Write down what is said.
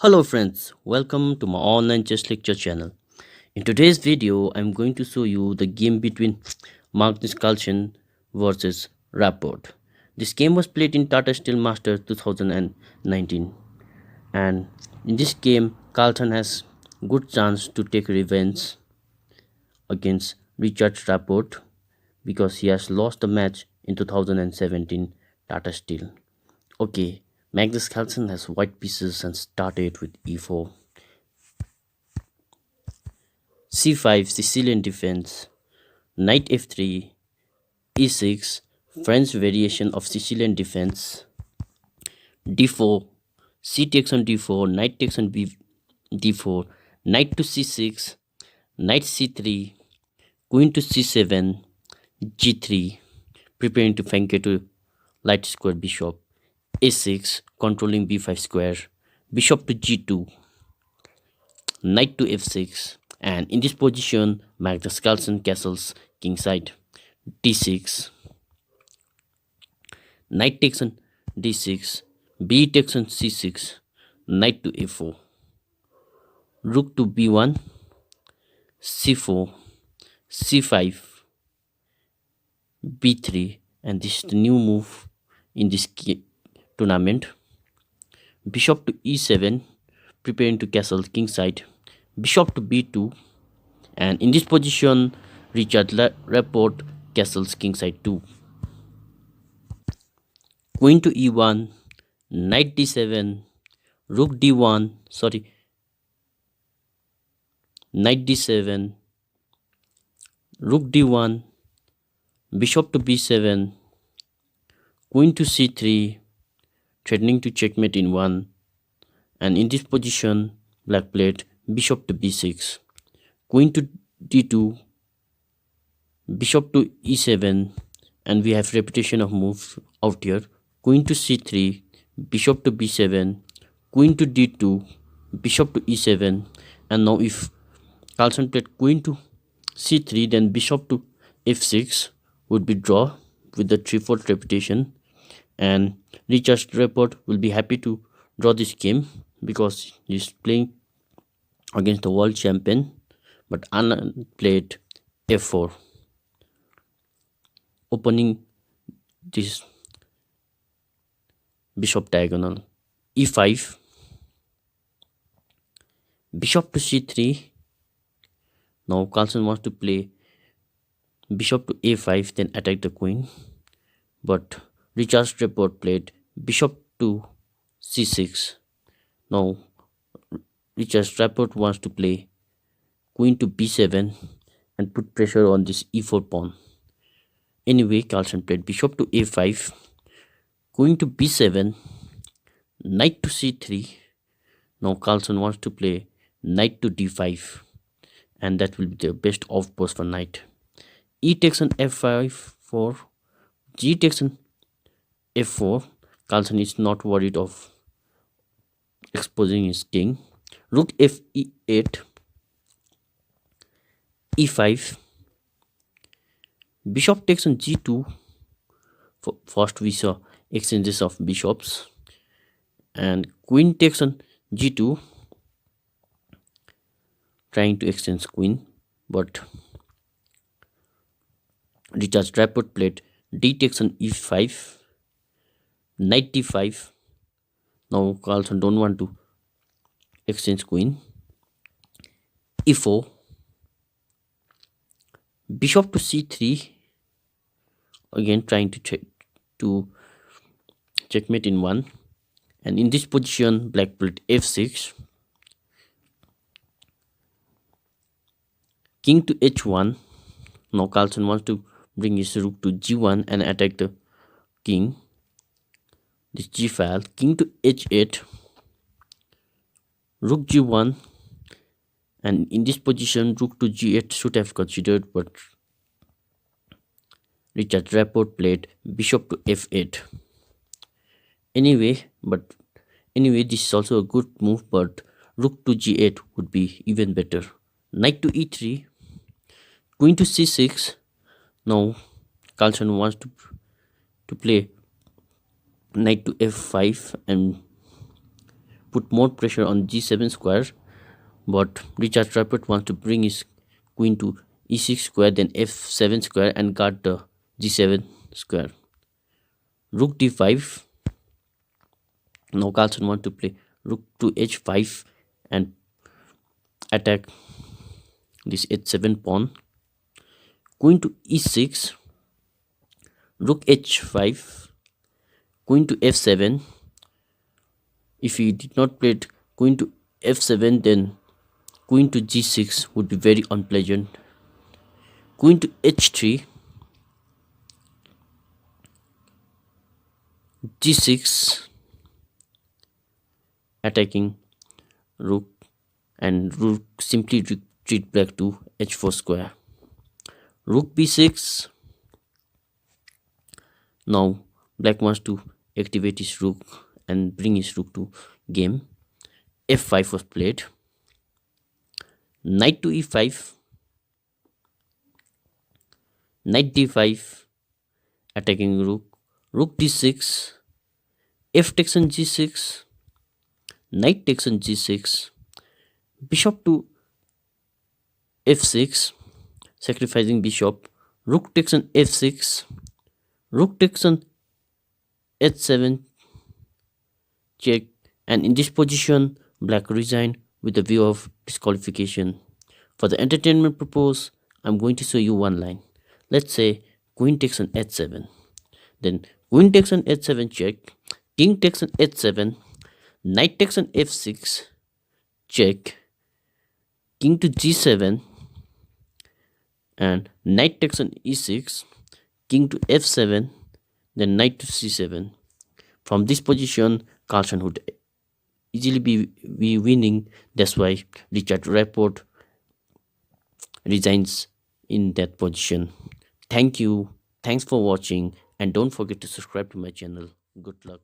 Hello friends, welcome to my online chess lecture channel. In today's video, I'm going to show you the game between Magnus Carlsen versus Rapport. This game was played in Tata Steel Master 2019, and in this game, Carlsen has good chance to take revenge against Richard Rapport because he has lost the match in 2017 Tata Steel. Okay, Magnus Carlsen has white pieces and started with e4. c5 Sicilian defense, knight f3, e6 French variation of Sicilian defense, d4, c takes on d4, knight takes on d4, knight to c6, knight c3, queen to c7, g3, preparing to flank to light square bishop, a6 controlling b5 square, bishop to g2, knight to f6, and in this position Magnus Carlsen castles kingside, d6, knight takes on d6, b takes on c6, knight to a4, rook to b1, c4, c5, b3, and this is the new move in this tournament. Bishop to e7, preparing to castle kingside, bishop to b2, and in this position Richard Rapport castles kingside 2, queen to e1, knight d7, rook d1, knight d7, rook d1, bishop to b7, queen to c3, threatening to checkmate in 1, and in this position black played bishop to b6, queen to d2, bishop to e7, and we have repetition of moves out here, queen to c3, bishop to b7, queen to d2, bishop to e7, and now if Carlsen played queen to c3, then bishop to f6 would be draw with the 3/4 repetition, and Richard Rapport will be happy to draw this game because he's playing against the world champion. But Anand played f4, opening this bishop diagonal, e5, bishop to c3. Now Carlsen wants to play bishop to a5, then attack the queen, but Richard Rapport played bishop to c6. Now Richard Rapport wants to play queen to b7 and put pressure on this e4 pawn. Anyway, Carlsen played bishop to a5, queen to b7, knight to c3. Now Carlsen wants to play knight to d5, and that will be the best outpost for knight. E takes on f5, 4, g takes on f4. Carlsen is not worried of exposing his king. Rook f e8, e5, bishop takes on g2. First we saw exchanges of bishops, and queen takes on g2, trying to exchange queen, but Richard Rapport played d takes on e5, knight d5. Now Carlsen don't want to exchange queen, e4, bishop to c3, again trying to checkmate in 1, and in this position black played f6, king to h1. Now Carlsen wants to bring his rook to g1 and attack the king. This g file, king to h8, rook g1, and in this position rook to g8 should have considered, but Richard Rapport played bishop to f8. Anyway, this is also a good move, but rook to g8 would be even better. Knight to e3, queen to c6. Now Carlsen wants to play knight to f5 and put more pressure on g7 square, but Richard Rapport wants to bring his queen to e6 square, then f7 square, and guard the g7 square. Rook d5. Now Carlsen wants to play rook to h5 and attack this h7 pawn. Queen to e6, rook h5, queen to f7. If he did not play queen to f7, then queen to g6 would be very unpleasant. Queen to h3, g6, attacking rook, and rook simply retreat back to h4 square. Rook b6. Now black wants to activate his rook and bring his rook to game. f5 was played. Knight to e5, knight d5, attacking rook. Rook d6, f takes on g6, knight takes on g6, bishop to f6, sacrificing bishop. Rook takes on f6, rook takes on h7, check, and in this position black resigned with the view of disqualification. For the entertainment purpose, I'm going to show you one line. Let's say queen takes on h7, then queen takes on h7 check, king takes on h7, knight takes on f6 check, king to g7, and knight takes on e6, king to f7, then knight to c7. From this position, Carlsen would easily be winning. That's why Richard Rapport resigns in that position. Thank you. Thanks for watching, and don't forget to subscribe to my channel. Good luck.